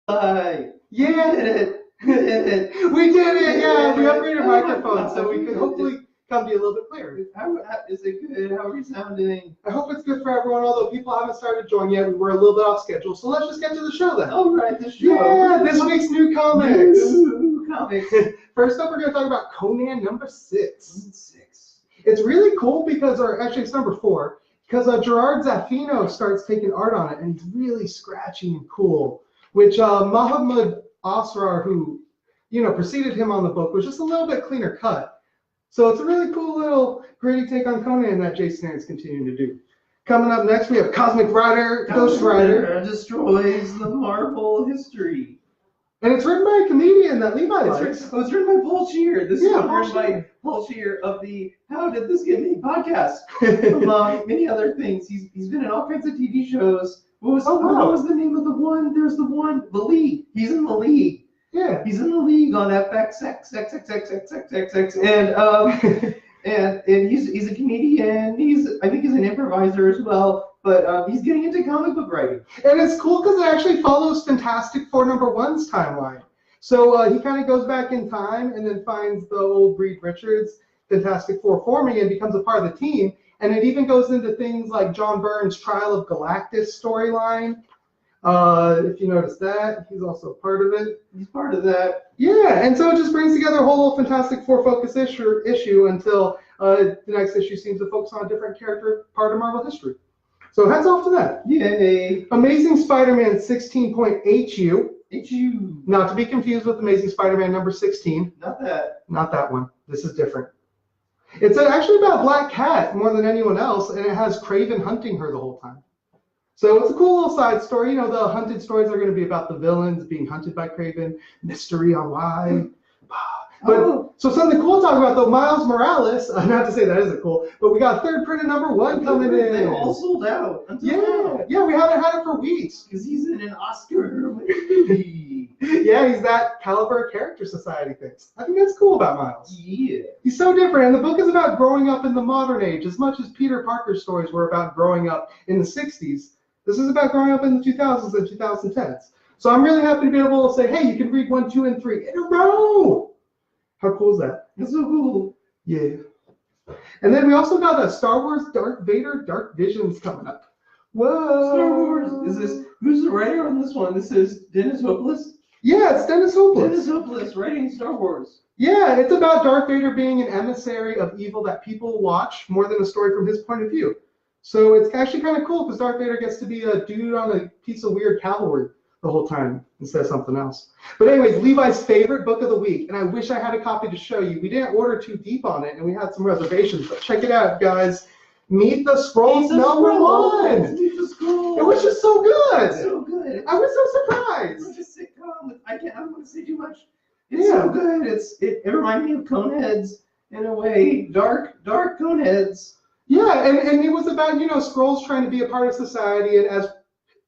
Yeah, did it. We did it. we did it. Yeah, we upgraded Oh my microphones so God. we could hopefully come to you a little bit clearer. Is it good? How are we sounding? I hope it's good for everyone, although people haven't started joining yet. We were a little bit off schedule, so let's just get to the show then. All right, the show. Yeah, this week's new comics. Ooh, comics. First up, we're going to talk about Conan number 6. 6. It's really cool because, or actually it's number 4, because Gerard Zaffino starts taking art on it, and he's really scratchy and cool, which Mohammad Asrar, who, preceded him on the book, was just a little bit cleaner cut. So it's a really cool little gritty take on Conan that Jason Aaron's continuing to do. Coming up next, we have Cosmic Rider, Ghost Rider. Destroys the Marvel history. And it's written by a comedian that Levi likes. It's written by Paul Scheer. This is written by Paul Scheer of the How Did This Get Made podcast, among many other things. He's been in all kinds of TV shows. What was the name of the one? There's the one, The League. He's in The League. Yeah. He's in The League on FXX, and he's a comedian. I think he's an improviser as well, but he's getting into comic book writing. And it's cool because it actually follows Fantastic Four #1's timeline. So he kind of goes back in time and then finds the old Reed Richards Fantastic Four forming and becomes a part of the team. And it even goes into things like John Byrne's Trial of Galactus storyline. If you notice that, he's also part of it. He's part of that. Yeah, and so it just brings together a whole little Fantastic Four focus issue until the next issue seems to focus on a different character, part of Marvel history. So hats off to that. Yay. Amazing Spider-Man 16.HU. HU. Not to be confused with Amazing Spider-Man number 16. Not that. Not that one. This is different. It's actually about Black Cat more than anyone else, and it has Kraven hunting her the whole time. So it's a cool little side story. The hunted stories are going to be about the villains being hunted by Kraven, mystery on why. But so something cool to talk about though, Miles Morales. Not to say that isn't cool, but we got third print of #1 coming in. They all sold out. Yeah, we haven't had it for weeks because he's in an Oscar movie. Yeah, he's that caliber character society thinks. I think that's cool about Miles. Yeah. He's so different, and the book is about growing up in the modern age as much as Peter Parker's stories were about growing up in the 60s. This is about growing up in the 2000s and 2010s. So I'm really happy to be able to say, hey, you can read 1, 2, and 3 in a row. How cool is that? That's so cool. Yeah. And then we also got a Star Wars Darth Vader Dark Visions coming up. Whoa. Star Wars. Who's the writer on this one? This is Dennis Hopeless? Yeah, it's Dennis Hopeless. Dennis Hopeless writing Star Wars. Yeah, it's about Darth Vader being an emissary of evil that people watch more than a story from his point of view. So it's actually kind of cool because Darth Vader gets to be a dude on a piece of weird cavalry the whole time instead of something else. But anyways, Levi's favorite book of the week, and I wish I had a copy to show you. We didn't order too deep on it, and we had some reservations, but check it out, guys. Meet the Scrolls #1. Meet the Scrolls. It was just so good. So good. I was so surprised. It's a sitcom. I don't want to say too much. It's so good. It reminded me of Coneheads in a way. Dark Coneheads. Yeah, and it was about, Skrulls trying to be a part of society, and as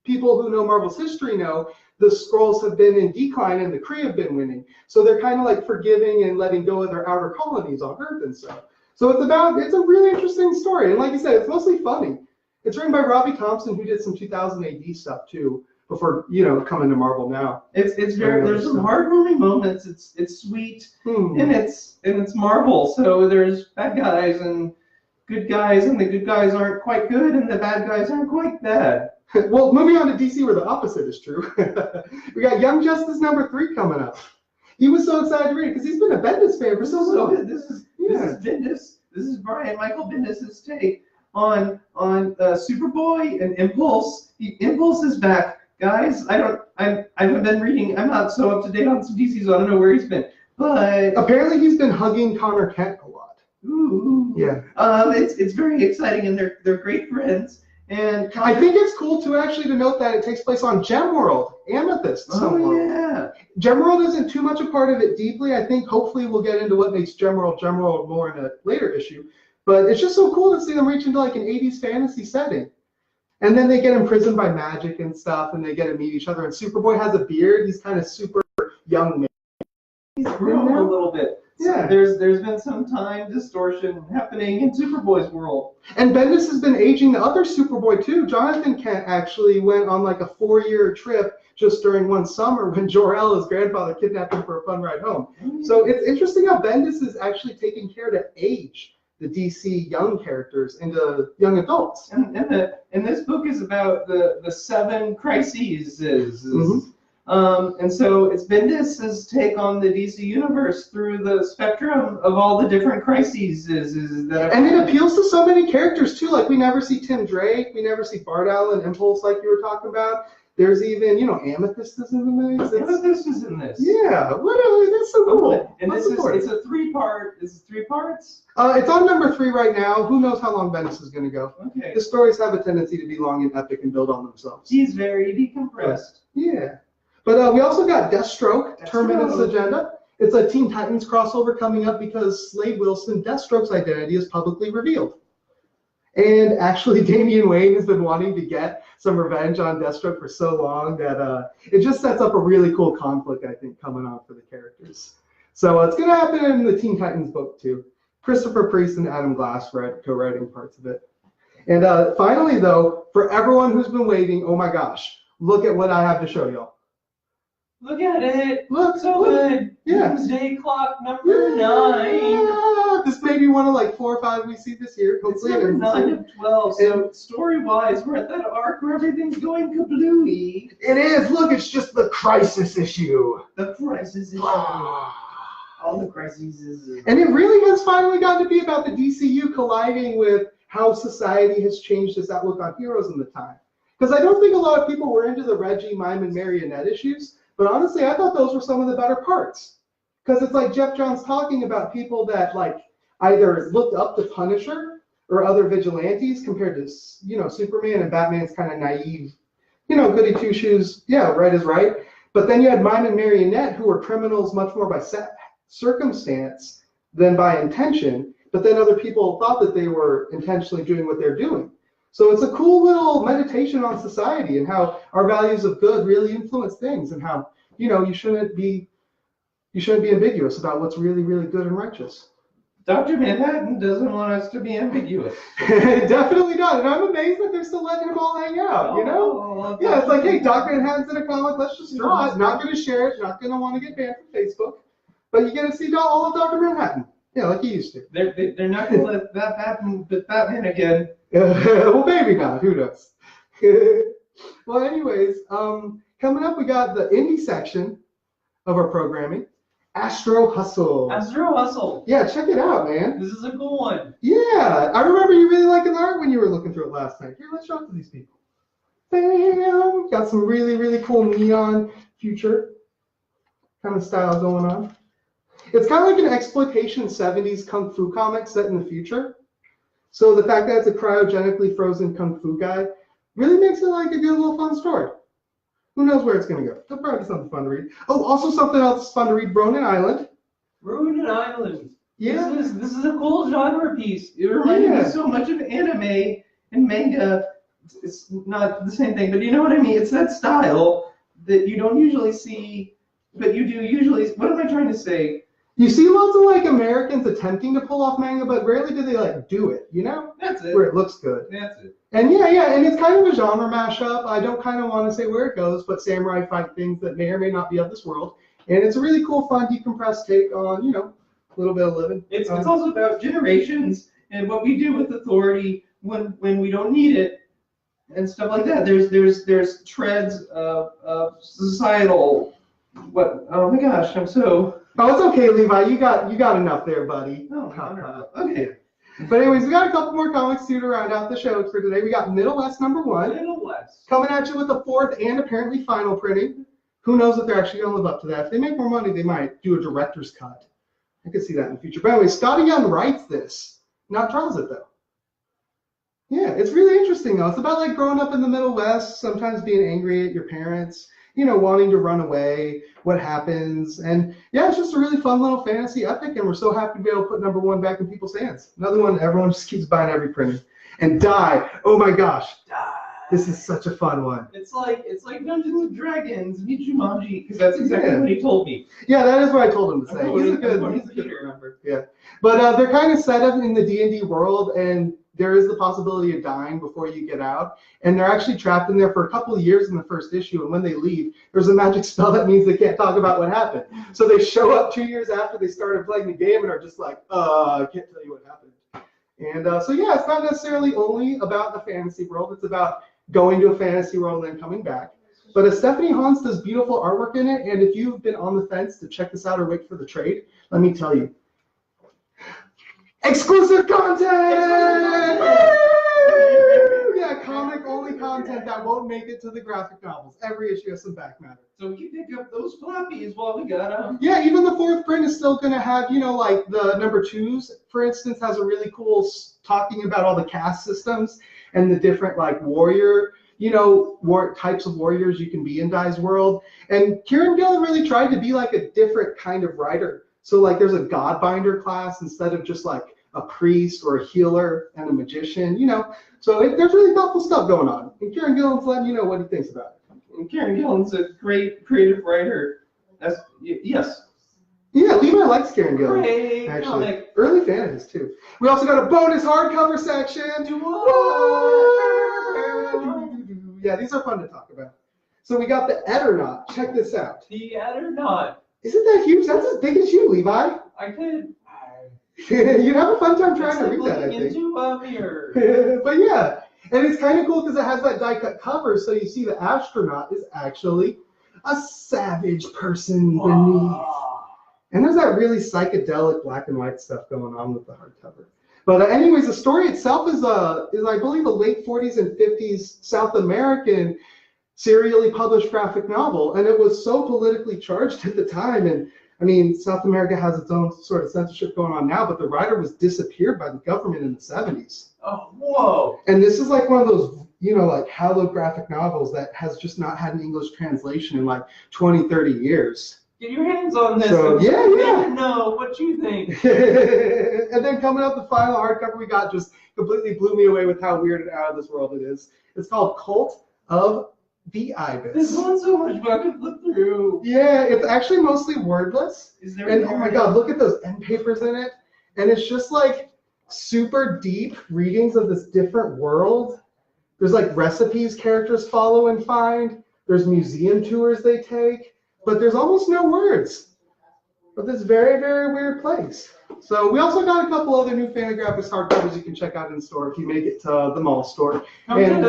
people who know Marvel's history know, the Skrulls have been in decline and the Kree have been winning. So they're kind of like forgiving and letting go of their outer colonies on Earth and stuff. So it's a really interesting story. And like you said, it's mostly funny. It's written by Robbie Thompson, who did some 2000 AD stuff too, before, coming to Marvel now. There's some heartwarming moments. It's sweet and it's Marvel. So there's bad guys and good guys, and the good guys aren't quite good, and the bad guys aren't quite bad. Well, moving on to DC, where the opposite is true. We got Young Justice #3 coming up. He was so excited to read it because he's been a Bendis fan for so long. This is Bendis. This is Brian Michael Bendis' take on Superboy and Impulse. Impulse is back, guys. I haven't been reading. I'm not so up to date on some DC, so I don't know where he's been. But apparently, he's been hugging Connor Kent a lot. Ooh. Yeah. It's very exciting, and they're great friends. And I think it's cool too, actually, to note that it takes place on Gemworld, Amethyst. Yeah. Gemworld isn't too much a part of it deeply. I think hopefully we'll get into what makes Gemworld more in a later issue. But it's just so cool to see them reach into like an 80s fantasy setting. And then they get imprisoned by magic and stuff, and they get to meet each other. And Superboy has a beard. He's kind of super young man. He's grown a little bit. Yeah. There's been some time distortion happening in Superboy's world. And Bendis has been aging the other Superboy too. Jonathan Kent actually went on like a 4-year trip just during one summer when Jor-El, his grandfather, kidnapped him for a fun ride home. So it's interesting how Bendis is actually taking care to age the DC young characters into young adults. And this book is about the 7 crises. And so it's Bendis' take on the DC universe through the spectrum of all the different crises. And it appeals to so many characters too. Like we never see Tim Drake, we never see Bart Allen, Impulse, like you were talking about. There's even, Amethyst is in this. Amethyst is in this. Yeah, literally, that's so cool. And it's a 3-part. Is it 3 parts? It's on number 3 right now. Who knows how long Bendis is going to go? Okay. The stories have a tendency to be long and epic and build on themselves. He's very decompressed. Yeah. But we also got Deathstroke, Terminus Agenda. It's a Teen Titans crossover coming up because Slade Wilson, Deathstroke's identity, is publicly revealed. And actually, Damian Wayne has been wanting to get some revenge on Deathstroke for so long that it just sets up a really cool conflict, I think, coming on for the characters. So it's going to happen in the Teen Titans book, too. Christopher Priest and Adam Glass co-writing parts of it. And finally, though, for everyone who's been waiting, oh my gosh, look at what I have to show y'all. Look at it. Look, so good. Yeah. Doomsday Clock number 9. This may be one of like 4 or 5 we see this year. Hopefully, it's number 9 of 12. So story-wise, we're at that arc where everything's going kablooey. It is. Look, it's just the crisis issue. The crisis issue. All the crises. And it really has finally gotten to be about the DCU colliding with how society has changed its outlook on heroes in the time. Because I don't think a lot of people were into the Reggie, Mime, and Marionette issues. But honestly, I thought those were some of the better parts. Because it's like Jeff Johns talking about people that like either looked up to Punisher or other vigilantes compared to, Superman and Batman's kind of naive, goody two-shoes, right is right. But then you had Mime and Marionette who were criminals much more by circumstance than by intention. But then other people thought that they were intentionally doing what they're doing. So it's a cool little meditation on society and how our values of good really influence things, and how you shouldn't be ambiguous about what's really, really good and righteous. Dr. Manhattan doesn't want us to be ambiguous. Definitely not, and I'm amazed that they're still letting them all hang out. Yeah, it's like, hey, Dr. Manhattan's in a comic, let's just draw it. Not going to share it, not going to want to get banned from Facebook, but you get to see all of Dr. Manhattan. Yeah, like he used to. They're not going to let that happen with Batman again. Well, maybe not. Who knows? Well, anyways, coming up, we got the indie section of our programming, Astro Hustle. Astro Hustle. Yeah, check it out, man. This is a cool one. Yeah, I remember you really liking the art when you were looking through it last night. Here, let's show it to these people. Bam! Got some really, really cool neon future kind of style going on. It's kind of like an exploitation 70s kung fu comic set in the future. So the fact that it's a cryogenically frozen kung fu guy really makes it like a good little fun story. Who knows where it's going to go? It'll probably be something fun to read. Oh, also something else fun to read, Ronin Island. Ronin Island. Yeah. This is a cool genre piece. It reminded me so much of anime and manga. It's not the same thing, but you know what I mean? It's that style that you don't usually see, but you do usually. What am I trying to say? You see lots of like Americans attempting to pull off manga, but rarely do they like do it, That's it. Where it looks good. That's it. And and it's kind of a genre mashup. I don't kind of want to say where it goes, but samurai fight things that may or may not be of this world. And it's a really cool, fun, decompressed take on, a little bit of living. It's also about generations and what we do with authority when we don't need it and stuff like that. There's treads of societal. What? Oh my gosh, I'm so. Oh, it's okay, Levi. You got enough there, buddy. Oh, okay. But anyways, we got a couple more comics too to round out the show for today. We got Middle West #1. Middle West. Coming at you with the 4th and apparently final printing. Who knows if they're actually going to live up to that. If they make more money, they might do a director's cut. I could see that in the future. But anyway, Scotty Young writes this, not draws it though. Yeah, it's really interesting though. It's about like growing up in the Middle West, sometimes being angry at your parents, wanting to run away, what happens. And yeah, it's just a really fun little fantasy epic, and we're so happy to be able to put #1 back in people's hands. Another one everyone just keeps buying every printing. And Die, oh my gosh, Die. This is such a fun one. It's like Dungeons and Dragons, meet Jumanji, because that's exactly what he told me. Yeah, that is what I told him to say. He's a good remember. Yeah, but they're kind of set up in the D&D world, and there is the possibility of dying before you get out, and they're actually trapped in there for a couple of years in the first issue, and when they leave, there's a magic spell that means they can't talk about what happened. So they show up 2 years after they started playing the game and are just like, I can't tell you what happened. And so yeah, it's not necessarily only about the fantasy world, it's about going to a fantasy world and then coming back. But Stephanie Hans does beautiful artwork in it, and if you've been on the fence to check this out or wait for the trade, let me tell you. Exclusive content! Yeah, comic-only content that won't make it to the graphic novels. Every issue has some back matter. So we can pick up those floppies while we got them. Yeah, even the fourth print is still going to have, you know, like the number 2s, for instance, has a really cool talking about all the caste systems and the different, like, warrior, you know, types of warriors you can be in Dai's world. And Kieran Gillen really tried to be like a different kind of writer. So, like, there's a Godbinder class instead of just, like, a priest or a healer and a magician, you know. So there's really thoughtful stuff going on. And Kieran Gillen's letting you know what he thinks about it. And Kieran Gillen's a great creative writer. Yes. Yeah, Levi likes Kieran Gillen. Great actually. comic. Early fan of his, too. We also got a bonus hardcover section. Yeah, these are fun to talk about. So we got the Eternaut. Check this out. The Eternaut. Isn't that huge? That's as big as you, Levi. I could. You'd have a fun time trying to read that, I think. Into a mirror. But yeah, and it's kind of cool because it has that die-cut cover, so you see the astronaut is actually a savage person beneath. And there's that really psychedelic black and white stuff going on with the hardcover. But anyways, the story itself is I believe a late 40s and 50s South American serially published graphic novel, and it was so politically charged at the time. And I mean, South America has its own sort of censorship going on now, but the writer was disappeared by the government in the 70s. Oh, whoa. And this is like one of those, you know, like hallowed graphic novels that has just not had an English translation in like 20, 30 years. Get your hands on this. So, yeah. Know what you think. And then coming up, the final hardcover we got just completely blew me away with how weird and out of this world it is. It's called Cult of the Ibis. This one's so much fun to flip through. Yeah, it's actually mostly wordless. Is there? And oh my God, look at those end papers in it. And it's just like super deep readings of this different world. There's like recipes characters follow and find. There's museum tours they take. But there's almost no words. But this very, very weird place. So we also got a couple other new Fantagraphics hardcovers you can check out in store if you make it to the mall store. GOTHAM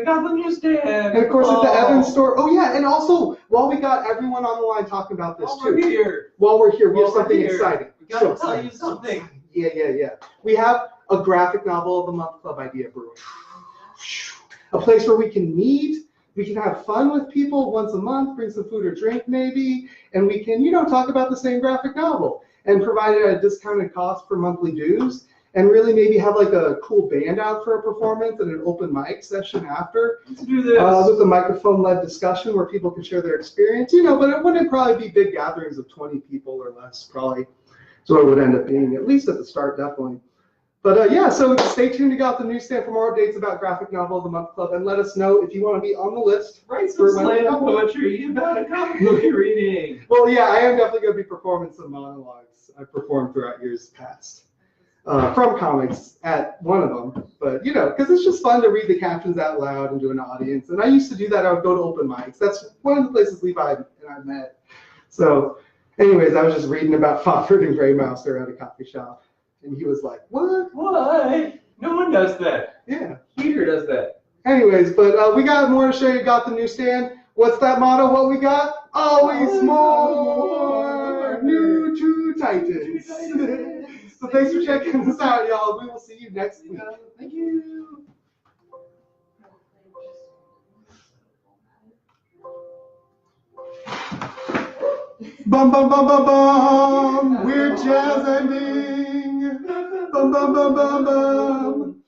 NEWSSTAND. And of course at the Evans store. Oh yeah, and also while we got everyone on the line talking about this While we're here, we have something exciting. We gotta tell you something. Yeah. We have a graphic novel of the month club idea brewing. A place where we can meet. We can have fun with people once a month, bring some food or drink maybe, and we can, you know, talk about the same graphic novel and provide it at a discounted cost for monthly dues, and really maybe have like a cool band out for a performance and an open mic session after. Let's do this. With a microphone-led discussion where people can share their experience, you know, but it wouldn't probably be big gatherings of 20 people or less, probably. So it would end up being, at least at the start, definitely. But yeah, so stay tuned to GOTHAM NEWSSTAND for more updates about Graphic Novel of the Month Club, and let us know if you want to be on the list. Write some slam poetry about a comic book you're reading. Well, yeah, I am definitely going to be performing some monologues I've performed throughout years past from comics at one of them. But, you know, because it's just fun to read the captions out loud and do an audience. And I used to do that. I would go to open mics. That's one of the places Levi and I met. So anyways, I was just reading about Fopford and Grey Mouser at a coffee shop. And he was like, what? What? No one does that. Yeah. Peter does that. Anyways, but we got more to show you. GOTHAM NEWSSTAND. What's that motto? What we got? Always more. New to Titans. So thanks for checking this out, y'all. We will see you next week. Thank you. Bum bum bum bum bum. We're jazz ending. Bum bum bum bum bum.